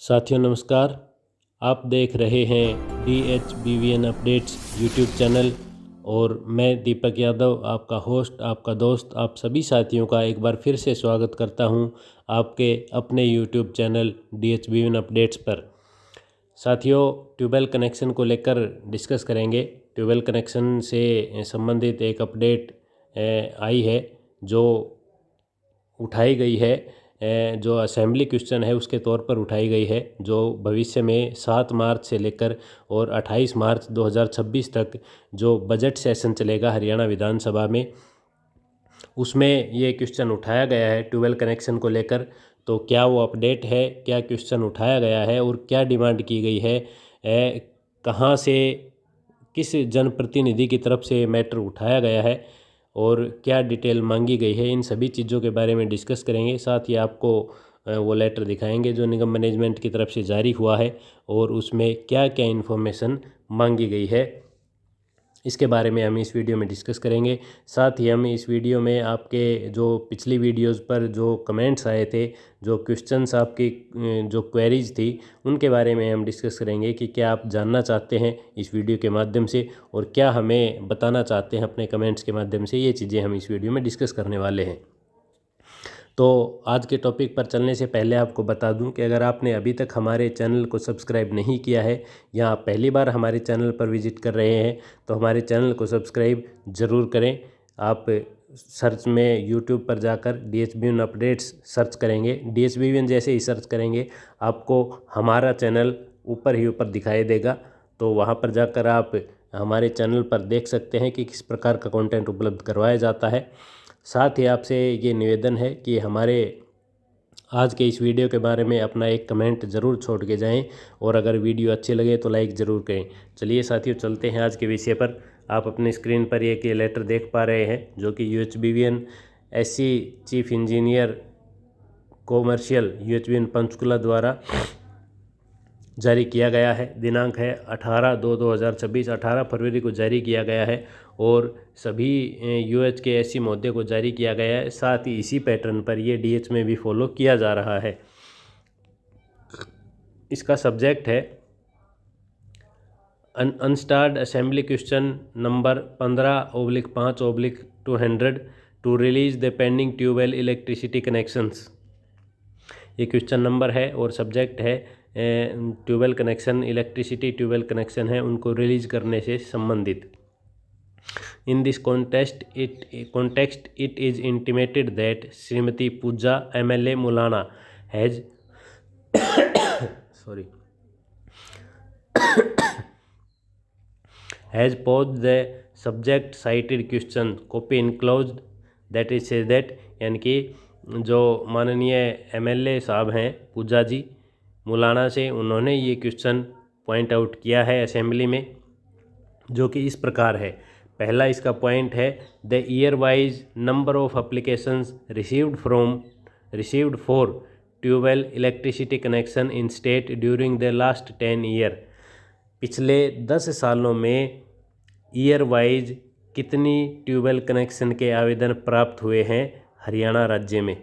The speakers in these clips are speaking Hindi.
साथियों नमस्कार। आप देख रहे हैं DHBVN अपडेट्स यूट्यूब चैनल और मैं दीपक यादव आपका होस्ट, आपका दोस्त, आप सभी साथियों का एक बार फिर से स्वागत करता हूं आपके अपने यूट्यूब चैनल DHBVN अपडेट्स पर। साथियों, ट्यूबवेल कनेक्शन को लेकर डिस्कस करेंगे। ट्यूबवेल कनेक्शन से संबंधित एक अपडेट आई है जो उठाई गई है, जो असेंबली क्वेश्चन है उसके तौर पर उठाई गई है, जो भविष्य में 7 मार्च से लेकर और 28 मार्च 2026 तक जो बजट सेशन चलेगा हरियाणा विधानसभा में, उसमें ये क्वेश्चन उठाया गया है ट्यूबवेल कनेक्शन को लेकर। तो क्या वो अपडेट है, क्या क्वेश्चन उठाया गया है और क्या डिमांड की गई है, कहाँ से, किस जनप्रतिनिधि की तरफ से मैटर उठाया गया है और क्या डिटेल मांगी गई है, इन सभी चीज़ों के बारे में डिस्कस करेंगे। साथ ही आपको वो लेटर दिखाएंगे जो निगम मैनेजमेंट की तरफ से जारी हुआ है और उसमें क्या क्या इन्फॉर्मेशन मांगी गई है, इसके बारे में हम इस वीडियो में डिस्कस करेंगे। साथ ही हम इस वीडियो में आपके जो पिछली वीडियोस पर जो कमेंट्स आए थे, जो क्वेश्चंस आपकी जो क्वेरीज थी, उनके बारे में हम डिस्कस करेंगे कि क्या आप जानना चाहते हैं इस वीडियो के माध्यम से और क्या हमें बताना चाहते हैं अपने कमेंट्स के माध्यम से। ये चीज़ें हम इस वीडियो में डिस्कस करने वाले हैं। तो आज के टॉपिक पर चलने से पहले आपको बता दूं कि अगर आपने अभी तक हमारे चैनल को सब्सक्राइब नहीं किया है या आप पहली बार हमारे चैनल पर विजिट कर रहे हैं तो हमारे चैनल को सब्सक्राइब ज़रूर करें। आप सर्च में यूट्यूब पर जाकर DHBVN अपडेट्स सर्च करेंगे, DHBVN जैसे ही सर्च करेंगे आपको हमारा चैनल ऊपर ही ऊपर दिखाई देगा। तो वहाँ पर जाकर आप हमारे चैनल पर देख सकते हैं कि किस प्रकार का कंटेंट उपलब्ध करवाया जाता है। साथ ही आपसे ये निवेदन है कि हमारे आज के इस वीडियो के बारे में अपना एक कमेंट ज़रूर छोड़ के जाएं और अगर वीडियो अच्छे लगे तो लाइक ज़रूर करें। चलिए साथियों, चलते हैं आज के विषय पर। आप अपने स्क्रीन पर एक ये लेटर देख पा रहे हैं जो कि UHBVN SC chief engineer commercial UHBVN Panchkula द्वारा जारी किया गया है। दिनांक है 18/2/2026, 18 फरवरी को जारी किया गया है और सभी UH के SC महोदय को जारी किया गया है। साथ ही इसी पैटर्न पर ये DH में भी फॉलो किया जा रहा है। इसका सब्जेक्ट है unstarred assembly question number 15/5/200 to release the pending tubewell electricity connections. ये क्वेश्चन नंबर है और सब्जेक्ट है tubewell connection, electricity tubewell connection है उनको रिलीज करने से संबंधित। In this context it is intimated that Shrimati Pooja MLA Mullana has has posed the subject cited question copy enclosed, that is says that, यानी कि जो माननीय MLA साहब हैं पूजा जी मुलाना से, उन्होंने ये क्वेश्चन पॉइंट आउट किया है असेंबली में, जो कि इस प्रकार है। पहला इसका पॉइंट है the year wise number of applications received for tubewell electricity connection in state during the last 10 year. पिछले 10 सालों में ईयर वाइज कितनी ट्यूबवेल कनेक्शन के आवेदन प्राप्त हुए हैं हरियाणा राज्य में,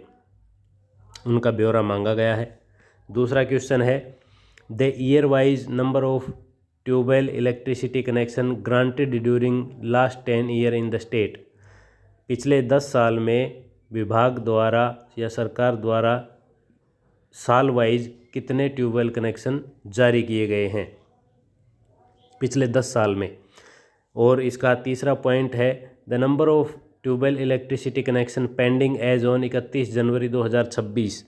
उनका ब्यौरा मांगा गया है। दूसरा क्वेश्चन है the year wise number of tubewell electricity connection granted during last 10 year in the state. पिछले 10 साल में विभाग द्वारा या सरकार द्वारा साल वाइज कितने ट्यूबवेल कनेक्शन जारी किए गए हैं पिछले 10 साल में। और इसका तीसरा पॉइंट है the number of tubewell electricity connection pending as on 31 जनवरी 2026।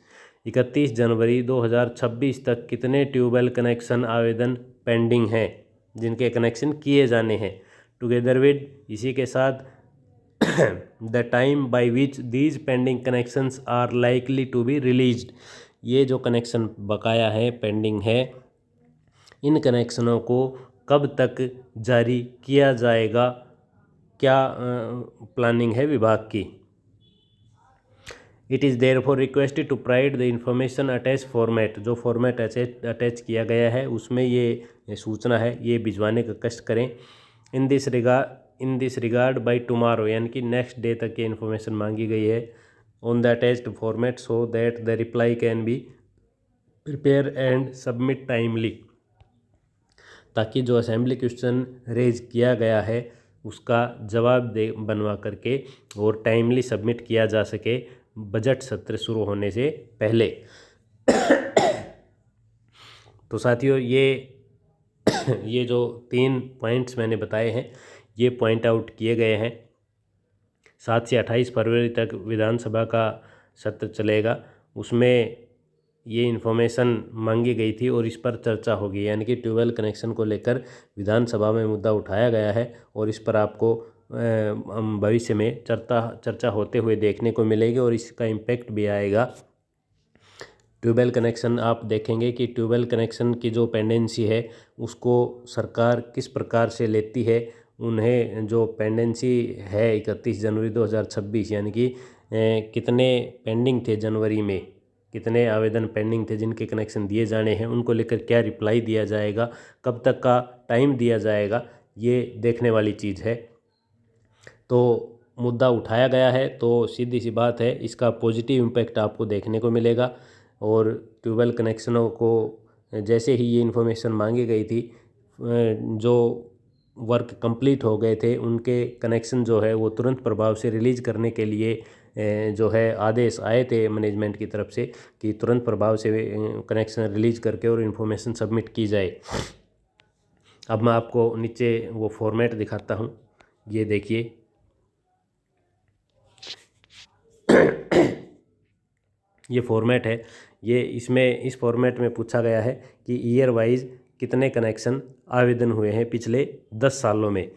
31 जनवरी 2026 तक कितने ट्यूबवेल कनेक्शन आवेदन पेंडिंग हैं जिनके कनेक्शन किए जाने हैं। टुगेदर विद, इसी के साथ, the time by which these pending connections are likely to be released. ये जो कनेक्शन बकाया है, पेंडिंग है, इन कनेक्शनों को कब तक जारी किया जाएगा, क्या प्लानिंग है विभाग की। It is therefore requested to provide the information attach format. जो फॉर्मेट अटैच किया गया है उसमें ये सूचना है, ये भिजवाने का कष्ट करें। In this regard by tomorrow, यानी कि नेक्स्ट डे तक ये इन्फॉर्मेशन मांगी गई है on the attached format so that the reply can be prepare and submit timely, ताकि जो असेंबली क्वेश्चन रेज किया गया है उसका जवाब दे बनवा करके और टाइमली सबमिट किया जा सके बजट सत्र शुरू होने से पहले। तो साथियों ये जो 3 पॉइंट्स मैंने बताए हैं ये पॉइंट आउट किए गए हैं। 7 से 28 फरवरी तक विधानसभा का सत्र चलेगा, उसमें ये इन्फॉर्मेशन मांगी गई थी और इस पर चर्चा होगी, यानी कि ट्यूबवेल कनेक्शन को लेकर विधानसभा में मुद्दा उठाया गया है और इस पर आपको भविष्य में चर्चा होते हुए देखने को मिलेगी और इसका इम्पैक्ट भी आएगा। ट्यूबवेल कनेक्शन आप देखेंगे कि ट्यूबवेल कनेक्शन की जो पेंडेंसी है उसको सरकार किस प्रकार से लेती है। उन्हें जो पेंडेंसी है 31 जनवरी 2026, यानी कि कितने पेंडिंग थे जनवरी में, कितने आवेदन पेंडिंग थे जिनके कनेक्शन दिए जाने हैं, उनको लेकर क्या रिप्लाई दिया जाएगा, कब तक का टाइम दिया जाएगा, ये देखने वाली चीज़ है। तो मुद्दा उठाया गया है तो सीधी सी बात है इसका पॉजिटिव इम्पैक्ट आपको देखने को मिलेगा। और ट्यूबवेल कनेक्शनों को जैसे ही ये इन्फॉर्मेशन मांगी गई थी, जो वर्क कंप्लीट हो गए थे उनके कनेक्शन जो है वो तुरंत प्रभाव से रिलीज़ करने के लिए जो है आदेश आए थे मैनेजमेंट की तरफ से कि तुरंत प्रभाव से कनेक्शन रिलीज़ करके और इन्फॉर्मेशन सबमिट की जाए। अब मैं आपको नीचे वो फॉर्मेट दिखाता हूँ, ये देखिए। ये फॉर्मेट है, ये इसमें इस फॉर्मेट में पूछा गया है कि ईयर वाइज कितने कनेक्शन आवेदन हुए हैं पिछले 10 सालों में।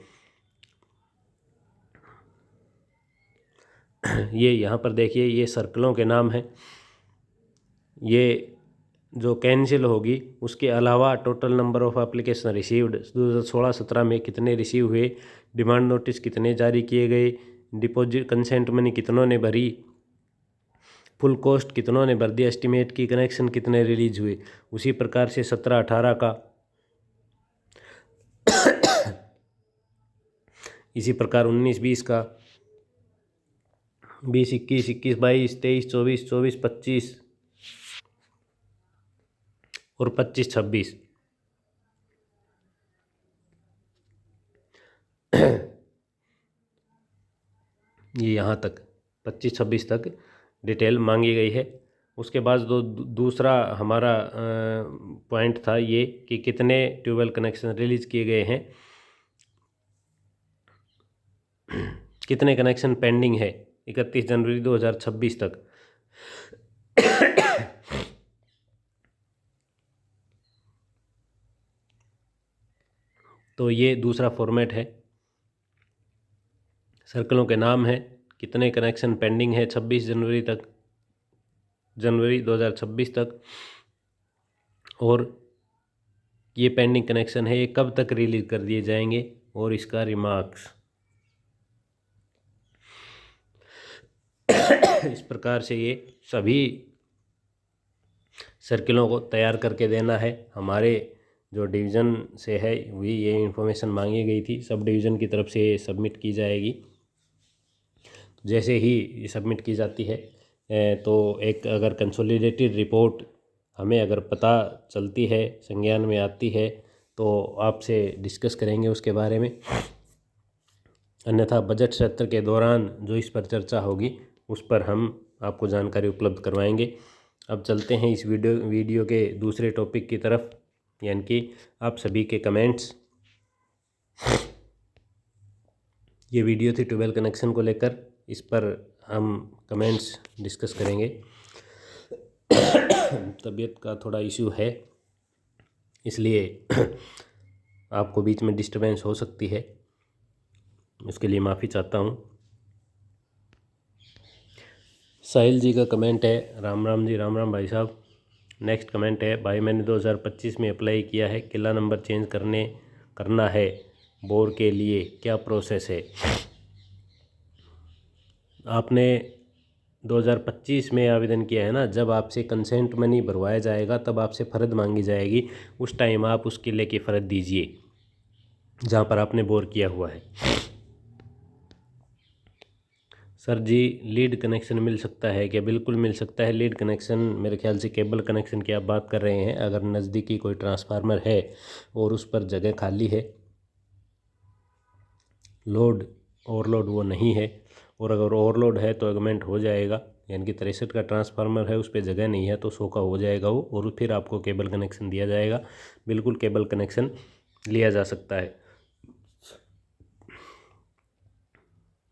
ये यहाँ पर देखिए, ये सर्कलों के नाम हैं। ये जो कैंसिल होगी उसके अलावा total number of application received 2016-17 में कितने रिसीव हुए, डिमांड नोटिस कितने जारी किए गए, डिपॉजिट कंसेंट मनी कितनों ने भरी, फुल कॉस्ट कितनों ने भर दिया, एस्टिमेट की कनेक्शन कितने रिलीज हुए। उसी प्रकार से 17-18 का, इसी प्रकार 19-20 का, 20-21, 21-22, 23-24, 24-25 और 25-26। ये यहाँ तक 25-26 तक डिटेल मांगी गई है। उसके बाद दूसरा हमारा पॉइंट था ये कि कितने ट्यूबवेल कनेक्शन रिलीज़ किए गए हैं, कितने कनेक्शन पेंडिंग है 31 जनवरी 2026 तक। तो ये दूसरा फॉर्मेट है, सर्कलों के नाम है, कितने कनेक्शन पेंडिंग है 26 जनवरी तक, जनवरी 2026 तक, और ये पेंडिंग कनेक्शन है ये कब तक रिलीज कर दिए जाएंगे और इसका रिमार्क्स। इस प्रकार से ये सभी सर्किलों को तैयार करके देना है। हमारे जो डिवीज़न से है वही ये इन्फॉर्मेशन मांगी गई थी, सब डिवीज़न की तरफ से सबमिट की जाएगी। जैसे ही ये सबमिट की जाती है तो एक अगर कंसोलिडेटेड रिपोर्ट हमें अगर पता चलती है, संज्ञान में आती है, तो आपसे डिस्कस करेंगे उसके बारे में। अन्यथा बजट सत्र के दौरान जो इस पर चर्चा होगी उस पर हम आपको जानकारी उपलब्ध करवाएंगे। अब चलते हैं इस वीडियो के दूसरे टॉपिक की तरफ, यानी कि आप सभी के कमेंट्स। ये वीडियो थी ट्यूबवेल कनेक्शन को लेकर, इस पर हम कमेंट्स डिस्कस करेंगे। तबीयत का थोड़ा इशू है इसलिए आपको बीच में डिस्टर्बेंस हो सकती है, उसके लिए माफ़ी चाहता हूँ। साहिल जी का कमेंट है, राम राम जी, राम राम भाई साहब। नेक्स्ट कमेंट है, भाई मैंने 2025 में अप्लाई किया है, किला नंबर चेंज करना है बोर के लिए, क्या प्रोसेस है। आपने 2025 में आवेदन किया है ना, जब आपसे कंसेंट मनी भरवाया जाएगा तब आपसे फ़र्द मांगी जाएगी, उस टाइम आप उस किले की फ़र्द दीजिए जहाँ पर आपने बोर किया हुआ है। सर जी लीड कनेक्शन मिल सकता है क्या? बिल्कुल मिल सकता है लीड कनेक्शन। मेरे ख्याल से केबल कनेक्शन की आप बात कर रहे हैं। अगर नज़दीकी कोई ट्रांसफार्मर है और उस पर जगह खाली है, लोड ओवरलोड वो नहीं है, और अगर ओवरलोड है तो एगमेंट हो जाएगा, यानी कि 63 का ट्रांसफार्मर है, उस पर जगह नहीं है तो 100 का हो जाएगा वो, और फिर आपको केबल कनेक्शन दिया जाएगा। बिल्कुल केबल कनेक्शन लिया जा सकता है।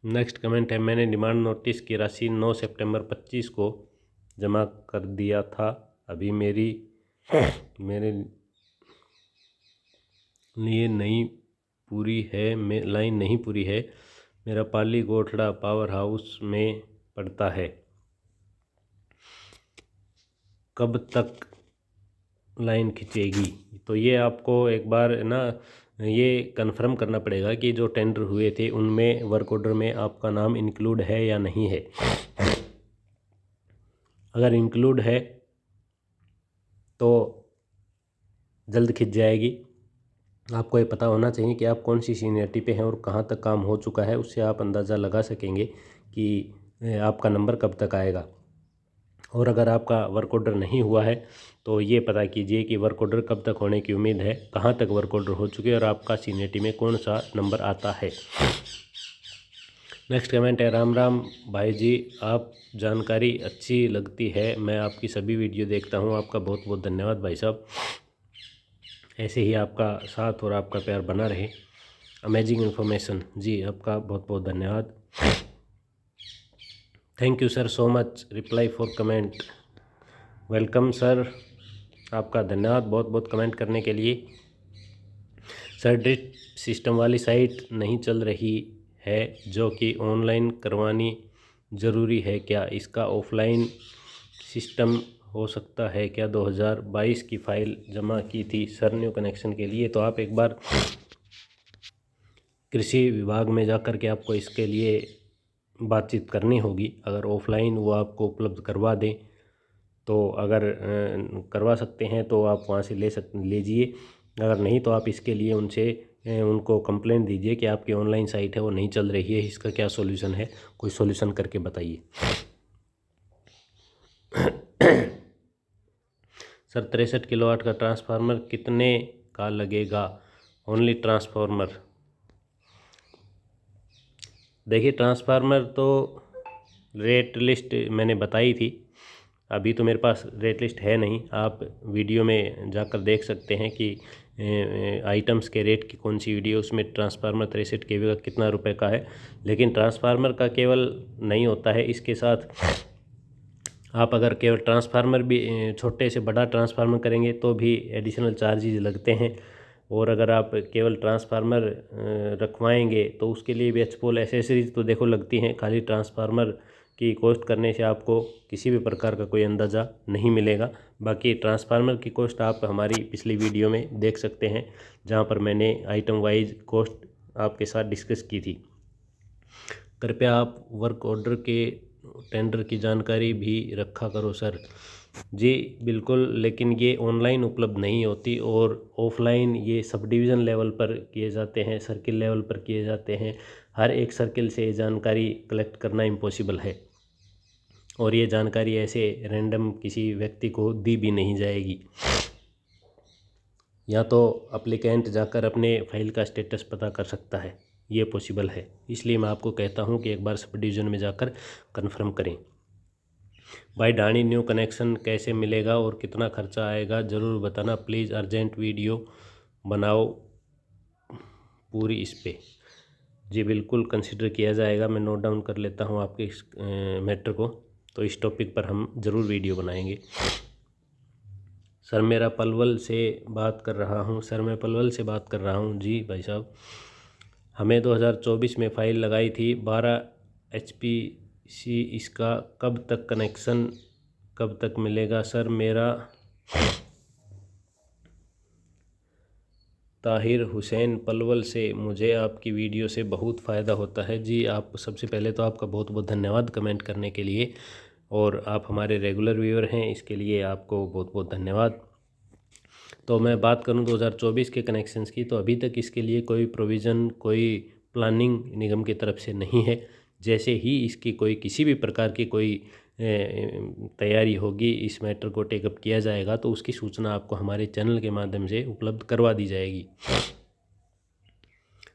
नेक्स्ट कमेंट है, मैंने डिमांड नोटिस की राशि 9 सितंबर 25 को जमा कर दिया था, अभी मेरे लिए नहीं पूरी है, लाइन नहीं पूरी है। मेरा पाली गोठड़ा पावर हाउस में पड़ता है, कब तक लाइन खींचेगी? तो ये आपको एक बार ना ये कंफर्म करना पड़ेगा कि जो टेंडर हुए थे उनमें वर्क ऑर्डर में आपका नाम इंक्लूड है या नहीं है। अगर इंक्लूड है तो जल्द खिंच जाएगी। आपको ये पता होना चाहिए कि आप कौन सी सीनियरिटी पे हैं और कहाँ तक काम हो चुका है, उससे आप अंदाज़ा लगा सकेंगे कि आपका नंबर कब तक आएगा। और अगर आपका वर्क ऑर्डर नहीं हुआ है तो ये पता कीजिए कि वर्क ऑर्डर कब तक होने की उम्मीद है, कहाँ तक वर्क ऑर्डर हो चुके हैं और आपका सीनियरिटी में कौन सा नंबर आता है। नेक्स्ट कमेंट है, राम राम भाई जी, आप जानकारी अच्छी लगती है, मैं आपकी सभी वीडियो देखता हूँ। आपका बहुत बहुत धन्यवाद भाई साहब। ऐसे ही आपका साथ और आपका प्यार बना रहे। अमेजिंग इन्फॉर्मेशन जी, आपका बहुत बहुत धन्यवाद। Thank you sir so much, reply for comment. Welcome sir, आपका धन्यवाद बहुत बहुत कमेंट करने के लिए। सर ड्रिप सिस्टम वाली साइट नहीं चल रही है जो कि ऑनलाइन करवानी ज़रूरी है क्या? इसका ऑफलाइन सिस्टम हो सकता है क्या? 2022 की फ़ाइल जमा की थी सर न्यू कनेक्शन के लिए। तो आप एक बार कृषि विभाग में जाकर के आपको इसके लिए बातचीत करनी होगी। अगर ऑफलाइन वो आपको उपलब्ध करवा दें तो अगर करवा सकते हैं तो आप वहाँ से लीजिए। अगर नहीं तो आप इसके लिए उनको कंप्लेंट दीजिए कि आपकी ऑनलाइन साइट है वो नहीं चल रही है, इसका क्या सॉल्यूशन है, कोई सॉल्यूशन करके बताइए। सर 63 किलोवाट का ट्रांसफार्मर कितने का लगेगा? Only transformer. देखिए ट्रांसफार्मर तो रेट लिस्ट मैंने बताई थी, अभी तो मेरे पास रेट लिस्ट है नहीं। आप वीडियो में जाकर देख सकते हैं कि आइटम्स के रेट की कौन सी वीडियो, उसमें ट्रांसफार्मर 63 kV का कितना रुपए का है। लेकिन ट्रांसफार्मर का केवल नहीं होता है, इसके साथ आप अगर केवल ट्रांसफार्मर भी छोटे से बड़ा ट्रांसफार्मर करेंगे तो भी एडिशनल चार्जेज लगते हैं। और अगर आप केवल ट्रांसफार्मर रखवाएंगे तो उसके लिए भी एक्सपोल एसेसरीज तो देखो लगती हैं। खाली ट्रांसफार्मर की कॉस्ट करने से आपको किसी भी प्रकार का कोई अंदाज़ा नहीं मिलेगा। बाकी ट्रांसफार्मर की कॉस्ट आप हमारी पिछली वीडियो में देख सकते हैं, जहां पर मैंने आइटम वाइज कॉस्ट आपके साथ डिस्कस की थी। कृपया आप वर्क ऑर्डर के टेंडर की जानकारी भी रखा करो सर। जी बिल्कुल, लेकिन ये ऑनलाइन उपलब्ध नहीं होती और ऑफलाइन ये सब डिवीज़न लेवल पर किए जाते हैं, सर्किल लेवल पर किए जाते हैं। हर एक सर्किल से जानकारी कलेक्ट करना इम्पॉसिबल है और ये जानकारी ऐसे रैंडम किसी व्यक्ति को दी भी नहीं जाएगी। या तो अप्लीकेंट जाकर अपने फाइल का स्टेटस पता कर सकता है, ये पॉसिबल है। इसलिए मैं आपको कहता हूँ कि एक बार सब डिवीज़न में जाकर कंफर्म करें। भाई ढाणी न्यू कनेक्शन कैसे मिलेगा और कितना खर्चा आएगा, ज़रूर बताना प्लीज़। अर्जेंट वीडियो बनाओ पूरी इस पे। जी बिल्कुल कंसिडर किया जाएगा, मैं नोट डाउन कर लेता हूँ आपके इस मैटर को। तो इस टॉपिक पर हम ज़रूर वीडियो बनाएंगे। सर मेरा पलवल से बात कर रहा हूँ। सर मैं पलवल से बात कर रहा हूँ जी भाई साहब। हमें 2024 में फ़ाइल लगाई थी 12 HPC, इसका कब तक कनेक्शन कब तक मिलेगा? सर मेरा ताहिर हुसैन पलवल से, मुझे आपकी वीडियो से बहुत फ़ायदा होता है। जी आप सबसे पहले तो आपका बहुत बहुत धन्यवाद कमेंट करने के लिए, और आप हमारे रेगुलर व्यूअर हैं, इसके लिए आपको बहुत बहुत धन्यवाद। तो मैं बात करूं 2024 के कनेक्शंस की, तो अभी तक इसके लिए कोई प्रोविज़न, कोई प्लानिंग निगम की तरफ से नहीं है। जैसे ही इसकी कोई किसी भी प्रकार की कोई तैयारी होगी, इस मैटर को टेकअप किया जाएगा, तो उसकी सूचना आपको हमारे चैनल के माध्यम से उपलब्ध करवा दी जाएगी।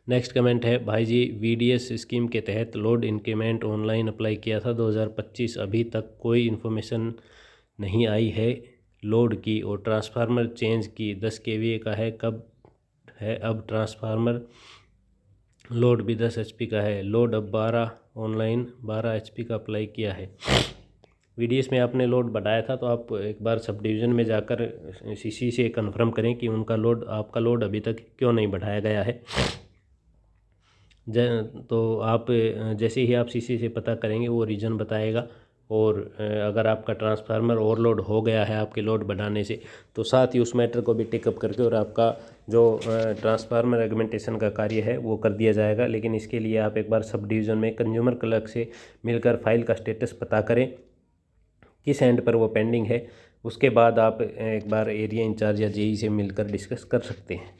नेक्स्ट कमेंट है, भाई जी VDS स्कीम के तहत लोड इंक्रीमेंट ऑनलाइन अप्लाई किया था 2025, अभी तक कोई इन्फॉर्मेशन नहीं आई है लोड की, और ट्रांसफार्मर चेंज की 10 kVA का है, कब है अब ट्रांसफार्मर, लोड भी 10 HP का है, लोड अब 12 ऑनलाइन 12 HP का अप्लाई किया है। VDS में आपने लोड बढ़ाया था, तो आप एक बार सब डिवीज़न में जाकर CC से कंफर्म करें कि उनका लोड, आपका लोड अभी तक क्यों नहीं बढ़ाया गया है। तो आप जैसे ही आप CC से पता करेंगे वो रीज़न बताएगा, और अगर आपका ट्रांसफार्मर ओवरलोड हो गया है आपके लोड बढ़ाने से, तो साथ ही उस मैटर को भी टेकअप करके और आपका जो ट्रांसफार्मर एग्मेंटेशन का कार्य है वो कर दिया जाएगा। लेकिन इसके लिए आप एक बार सब डिवीज़न में कंज्यूमर क्लर्क से मिलकर फाइल का स्टेटस पता करें, किस एंड पर वो पेंडिंग है। उसके बाद आप एक बार एरिया इंचार्ज या JE से मिलकर डिस्कस कर सकते हैं।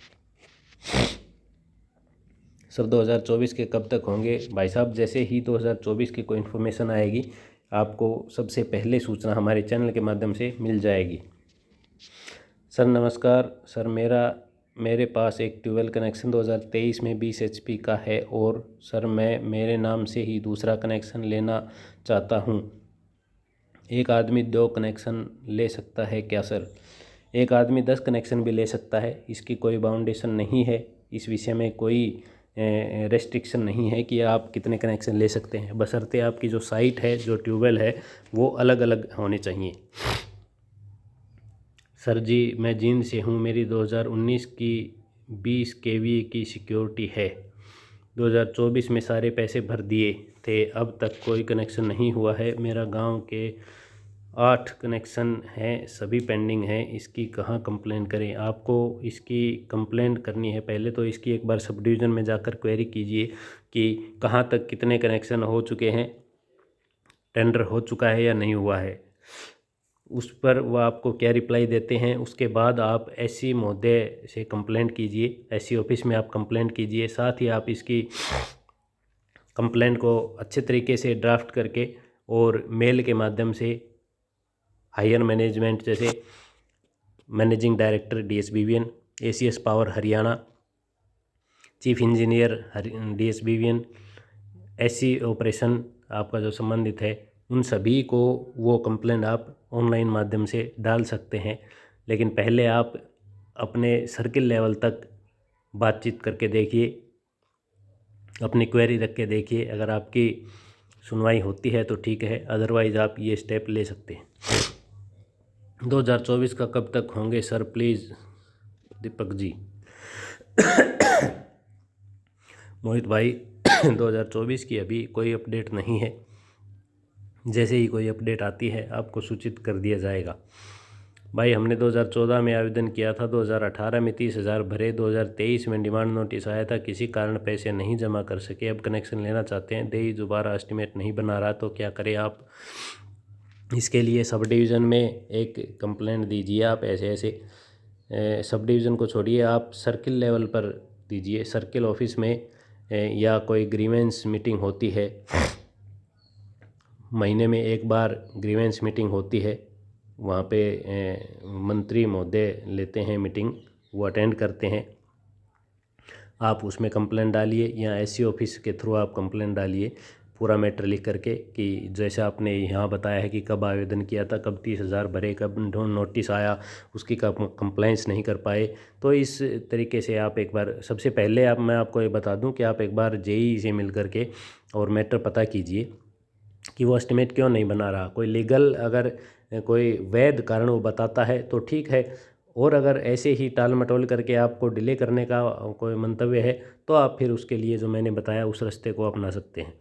सर 2024 के कब तक होंगे? भाई साहब, जैसे ही 2024 की कोई इन्फॉर्मेशन आएगी आपको सबसे पहले सूचना हमारे चैनल के माध्यम से मिल जाएगी। सर नमस्कार, सर मेरे पास एक ट्यूबवेल कनेक्शन 2023 में 20 HP का है, और सर मैं मेरे नाम से ही दूसरा कनेक्शन लेना चाहता हूँ। एक आदमी 2 कनेक्शन ले सकता है क्या सर? एक आदमी 10 कनेक्शन भी ले सकता है, इसकी कोई बाउंडेशन नहीं है, इस विषय में कोई रेस्ट्रिक्शन नहीं है कि आप कितने कनेक्शन ले सकते हैं, बशर्ते आपकी जो साइट है, जो ट्यूबवेल है, वो अलग अलग होने चाहिए। सर जी मैं जींद से हूँ, मेरी 2019 की 20 kVA की सिक्योरिटी है, 2024 में सारे पैसे भर दिए थे, अब तक कोई कनेक्शन नहीं हुआ है। मेरा गांव के 8 कनेक्शन हैं, सभी पेंडिंग हैं, इसकी कहाँ कंप्लेंट करें? आपको इसकी कंप्लेंट करनी है, पहले तो इसकी एक बार सब डिवीज़न में जाकर क्वेरी कीजिए कि कहाँ तक कितने कनेक्शन हो चुके हैं, टेंडर हो चुका है या नहीं हुआ है, उस पर वह आपको क्या रिप्लाई देते हैं। उसके बाद आप SC महोदय से कंप्लेंट कीजिए, SC ऑफिस में आप कंप्लेंट कीजिए। साथ ही आप इसकी कंप्लेंट को अच्छे तरीके से ड्राफ्ट करके और मेल के माध्यम से हायर मैनेजमेंट, जैसे managing director DSBVN, ACS power Haryana, chief engineer DSBVN, SC operation आपका जो संबंधित है, उन सभी को वो कंप्लेंट आप ऑनलाइन माध्यम से डाल सकते हैं। लेकिन पहले आप अपने सर्किल लेवल तक बातचीत करके देखिए, अपनी क्वेरी रख के देखिए, अगर आपकी सुनवाई होती है तो ठीक है, अदरवाइज़ आप ये स्टेप ले सकते हैं। 2024 का कब तक होंगे सर प्लीज़? दीपक जी। मोहित भाई 2024 की अभी कोई अपडेट नहीं है, जैसे ही कोई अपडेट आती है आपको सूचित कर दिया जाएगा। भाई हमने 2014 में आवेदन किया था, 2018 में 30,000 भरे, 2023 में डिमांड नोटिस आया था, किसी कारण पैसे नहीं जमा कर सके, अब कनेक्शन लेना चाहते हैं, देई दोबारा एस्टिमेट नहीं बना रहा, तो क्या करें आप? इसके लिए सब डिवीज़न में एक कंप्लेंट दीजिए आप। ऐसे सब डिवीज़न को छोड़िए, आप सर्किल लेवल पर दीजिए, सर्किल ऑफिस में या कोई ग्रीवेंस मीटिंग होती है, महीने में एक बार ग्रीवेंस मीटिंग होती है, वहाँ पे मंत्री महोदय लेते हैं मीटिंग, वो अटेंड करते हैं, आप उसमें कंप्लेंट डालिए या SC ऑफिस के थ्रू आप कंप्लेंट डालिए, पूरा मैटर लिख करके कि जैसे आपने यहाँ बताया है कि कब आवेदन किया था, कब 30,000 भरे, कब नोटिस आया, उसकी कब कंप्लाइंस नहीं कर पाए। तो इस तरीके से आप एक बार, सबसे पहले मैं आपको ये बता दूं कि आप एक बार JE से मिल करके और मैटर पता कीजिए कि वो एस्टिमेट क्यों नहीं बना रहा। कोई लीगल अगर कोई वैध कारण वो बताता है तो ठीक है, और अगर ऐसे ही टाल मटोल करके आपको डिले करने का कोई मंतव्य है तो आप फिर उसके लिए जो मैंने बताया उस रास्ते को अपना सकते हैं।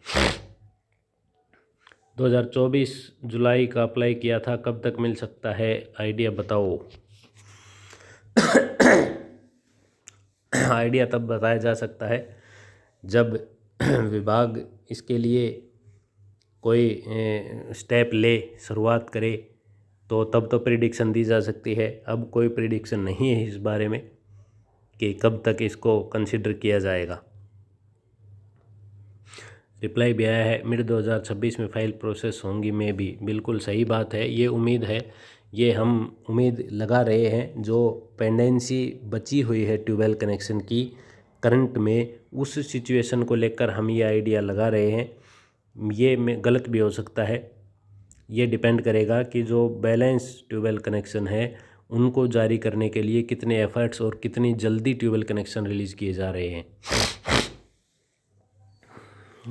2024 जुलाई का अप्लाई किया था, कब तक मिल सकता है, आइडिया बताओ। आइडिया तब बताया जा सकता है जब विभाग इसके लिए कोई स्टेप ले, शुरुआत करे, तो तब तो प्रिडिक्शन दी जा सकती है। अब कोई प्रिडिक्शन नहीं है इस बारे में कि कब तक इसको कंसिडर किया जाएगा। रिप्लाई भी आया है मिड 2026 में फ़ाइल प्रोसेस होंगी में भी। बिल्कुल सही बात है, ये उम्मीद है, ये हम उम्मीद लगा रहे हैं। जो पेंडेंसी बची हुई है ट्यूबवेल कनेक्शन की करंट में, उस सिचुएशन को लेकर हम ये आइडिया लगा रहे हैं। ये में गलत भी हो सकता है, ये डिपेंड करेगा कि जो बैलेंस ट्यूबवेल कनेक्शन है उनको जारी करने के लिए कितने एफर्ट्स और कितनी जल्दी ट्यूबवेल कनेक्शन रिलीज़ किए जा रहे हैं।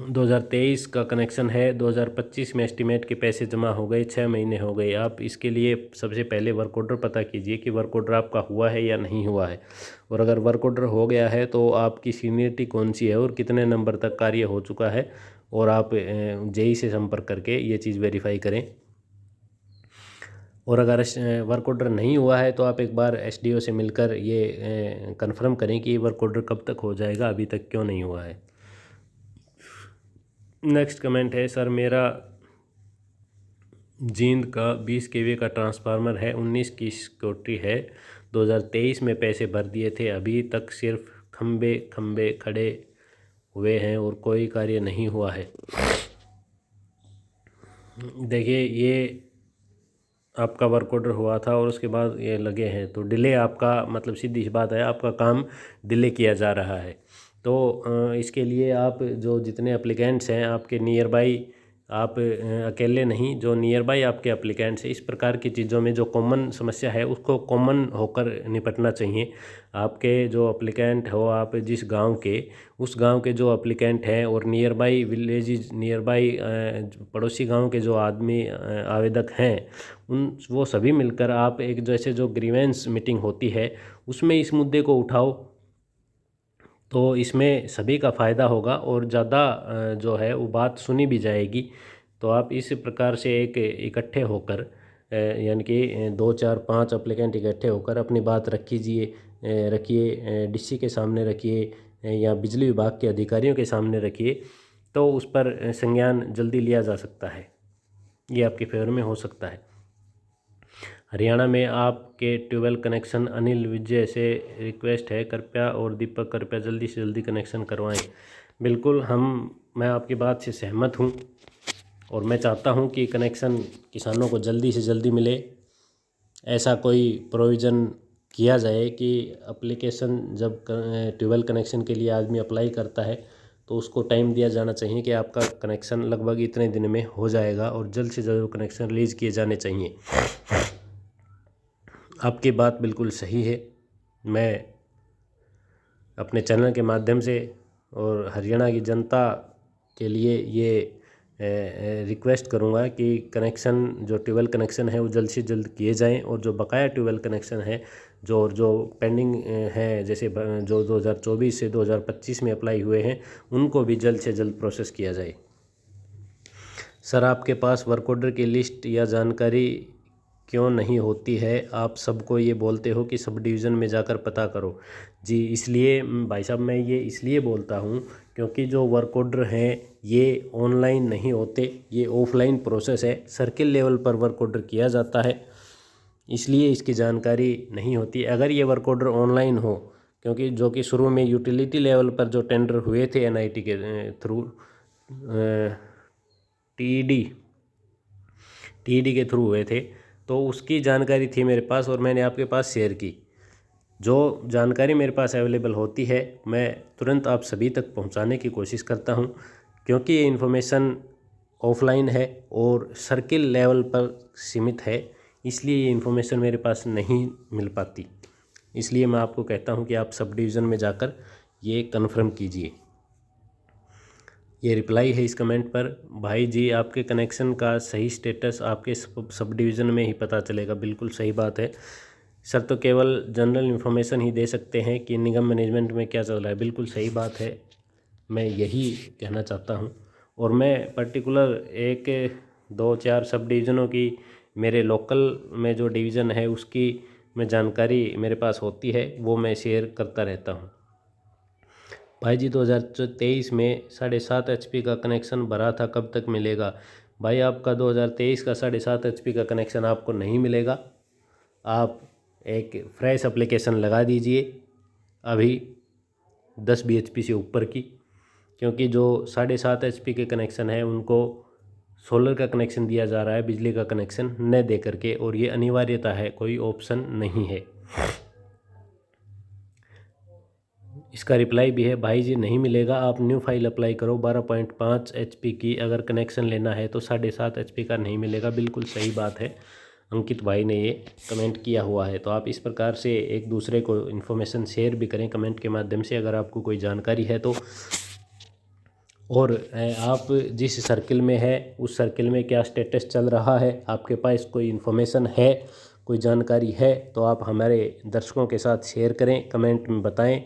2023 का कनेक्शन है, 2025 में एस्टीमेट के पैसे जमा हो गए, 6 महीने हो गए। आप इसके लिए सबसे पहले वर्क ऑर्डर पता कीजिए कि वर्क ऑर्डर आपका हुआ है या नहीं हुआ है, और अगर वर्क ऑर्डर हो गया है तो आपकी सीनियरिटी कौन सी है और कितने नंबर तक कार्य हो चुका है, और आप जेई से संपर्क करके ये चीज़ वेरीफाई करें। और अगर वर्क ऑर्डर नहीं हुआ है तो आप एक बार एसडीओ से मिलकर ये कंफर्म करें कि वर्क ऑर्डर कब तक हो जाएगा, अभी तक क्यों नहीं हुआ है। नेक्स्ट कमेंट है, सर मेरा जींद का 20 kV का ट्रांसफार्मर है, 19 की सिक्योरिटी है, 2023 में पैसे भर दिए थे, अभी तक सिर्फ खंबे खंबे खड़े हुए हैं और कोई कार्य नहीं हुआ है। देखिए, ये आपका वर्क ऑर्डर हुआ था और उसके बाद ये लगे हैं, तो डिले आपका, मतलब सीधी सी बात है, आपका काम डिले किया जा रहा है। तो इसके लिए आप जो जितने एप्लीकेंट्स हैं आपके नियर बाई, आप अकेले नहीं, जो नियर बाई आपके एप्लीकेंट्स हैं, इस प्रकार की चीज़ों में जो कॉमन समस्या है उसको कॉमन होकर निपटना चाहिए। आपके जो एप्लीकेंट हो, आप जिस गांव के, उस गांव के जो एप्लीकेंट हैं और near by villages, near by पड़ोसी गांव के जो आदमी आवेदक हैं, उन वो सभी मिलकर आप एक जैसे जो ग्रीवेंस मीटिंग होती है उसमें इस मुद्दे को उठाओ, तो इसमें सभी का फ़ायदा होगा और ज़्यादा जो है वो बात सुनी भी जाएगी। तो आप इस प्रकार से एक इकट्ठे होकर, यानी कि 2 4 5 एप्लीकेंट इकट्ठे होकर अपनी बात रखिए, डीसी के सामने रखिए या बिजली विभाग के अधिकारियों के सामने रखिए, तो उस पर संज्ञान जल्दी लिया जा सकता है। ये आपके फेवर में हो सकता है। हरियाणा में आपके ट्यूबवेल कनेक्शन, अनिल विजय से रिक्वेस्ट है, कृपया, और दीपक कृपया जल्दी से जल्दी कनेक्शन करवाएं। बिल्कुल, मैं आपकी बात से सहमत हूं और मैं चाहता हूं कि कनेक्शन किसानों को जल्दी से जल्दी मिले। ऐसा कोई प्रोविज़न किया जाए कि एप्लीकेशन जब ट्यूबवेल कनेक्शन के लिए आदमी अप्लाई करता है तो उसको टाइम दिया जाना चाहिए कि आपका कनेक्शन लगभग इतने दिन में हो जाएगा, और जल्द से जल्द कनेक्शन रिलीज़ किए जाने चाहिए। आपकी बात बिल्कुल सही है। मैं अपने चैनल के माध्यम से और हरियाणा की जनता के लिए ये रिक्वेस्ट करूंगा कि कनेक्शन, जो ट्यूबवेल कनेक्शन है वो जल्द से जल्द किए जाएं, और जो बकाया ट्यूबवेल कनेक्शन है जो पेंडिंग है, जैसे जो 2024 से 2025 में अप्लाई हुए हैं, उनको भी जल्द से जल्द प्रोसेस किया जाए। सर आपके पास वर्क ऑर्डर की लिस्ट या जानकारी क्यों नहीं होती है? आप सबको ये बोलते हो कि सब डिवीज़न में जाकर पता करो। जी, इसलिए भाई साहब मैं ये इसलिए बोलता हूँ क्योंकि जो वर्क ऑर्डर हैं ये ऑनलाइन नहीं होते, ये ऑफलाइन प्रोसेस है। सर्किल लेवल पर वर्क ऑर्डर किया जाता है, इसलिए इसकी जानकारी नहीं होती। अगर ये वर्क ऑर्डर ऑनलाइन हो, क्योंकि जो कि शुरू में यूटिलिटी लेवल पर जो टेंडर हुए थे एनआईटी के थ्रू, टीईडी के थ्रू हुए थे, तो उसकी जानकारी थी मेरे पास और मैंने आपके पास शेयर की। जो जानकारी मेरे पास अवेलेबल होती है मैं तुरंत आप सभी तक पहुंचाने की कोशिश करता हूं, क्योंकि ये इन्फॉर्मेशन ऑफलाइन है और सर्किल लेवल पर सीमित है, इसलिए ये इन्फॉर्मेशन मेरे पास नहीं मिल पाती। इसलिए मैं आपको कहता हूं कि आप सब डिवीज़न में जाकर ये कन्फर्म कीजिए। ये रिप्लाई है इस कमेंट पर। भाई जी, आपके कनेक्शन का सही स्टेटस आपके सब डिवीज़न में ही पता चलेगा। बिल्कुल सही बात है सर, तो केवल जनरल इन्फॉर्मेशन ही दे सकते हैं कि निगम मैनेजमेंट में क्या चल रहा है। बिल्कुल सही बात है, मैं यही कहना चाहता हूं। और मैं पर्टिकुलर 1 2 4 सब डिवीज़नों की, मेरे लोकल में जो डिवीज़न है उसकी मैं जानकारी मेरे पास होती है, वो मैं शेयर करता रहता हूं। भाई जी, 2023 में 7.5 HP का कनेक्शन भरा था, कब तक मिलेगा? भाई आपका 2023 का 7.5 HP का कनेक्शन आपको नहीं मिलेगा। आप एक फ्रेश एप्लीकेशन लगा दीजिए अभी 10 bhp से ऊपर की, क्योंकि जो 7.5 HP के कनेक्शन है उनको सोलर का कनेक्शन दिया जा रहा है, बिजली का कनेक्शन न दे करके, और ये अनिवार्यता है, कोई ऑप्शन नहीं है। इसका रिप्लाई भी है, भाई जी नहीं मिलेगा, आप न्यू फाइल अप्लाई करो। 12.5 HP की अगर कनेक्शन लेना है तो 7.5 HP का नहीं मिलेगा। बिल्कुल सही बात है, अंकित भाई ने ये कमेंट किया हुआ है। तो आप इस प्रकार से एक दूसरे को इन्फॉर्मेशन शेयर भी करें कमेंट के माध्यम से, अगर आपको कोई जानकारी है तो। और आप जिस सर्किल में है उस सर्किल में क्या स्टेटस चल रहा है, आपके पास कोई इन्फॉर्मेशन है, कोई जानकारी है, तो आप हमारे दर्शकों के साथ शेयर करें, कमेंट में बताएं।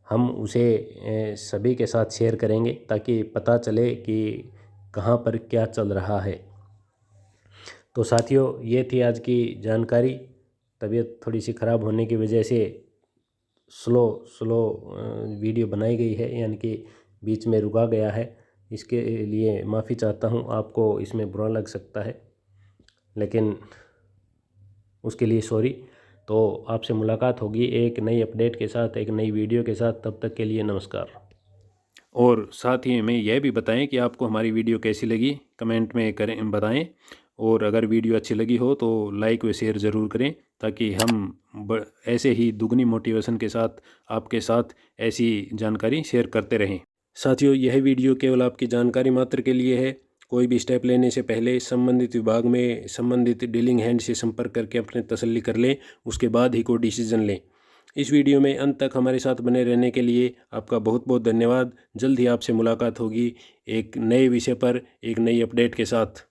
हम उसे सभी के साथ शेयर करेंगे ताकि पता चले कि कहाँ पर क्या चल रहा है। तो साथियों, ये थी आज की जानकारी। तबीयत थोड़ी सी ख़राब होने की वजह से स्लो वीडियो बनाई गई है, यानी कि बीच में रुका गया है। इसके लिए माफ़ी चाहता हूँ, आपको इसमें बुरा लग सकता है, लेकिन उसके लिए सॉरी। तो आपसे मुलाकात होगी एक नई अपडेट के साथ, एक नई वीडियो के साथ। तब तक के लिए नमस्कार। और साथ ही हमें यह भी बताएं कि आपको हमारी वीडियो कैसी लगी, कमेंट में करें, बताएं। और अगर वीडियो अच्छी लगी हो तो लाइक व शेयर ज़रूर करें, ताकि हम ऐसे ही दुगनी मोटिवेशन के साथ आपके साथ ऐसी जानकारी शेयर करते रहें। साथियों, यह वीडियो केवल आपकी जानकारी मात्र के लिए है। कोई भी स्टेप लेने से पहले संबंधित विभाग में संबंधित डीलिंग हैंड से संपर्क करके अपने तसल्ली कर लें, उसके बाद ही कोई डिसीजन लें। इस वीडियो में अंत तक हमारे साथ बने रहने के लिए आपका बहुत बहुत धन्यवाद। जल्द ही आपसे मुलाकात होगी एक नए विषय पर, एक नई अपडेट के साथ।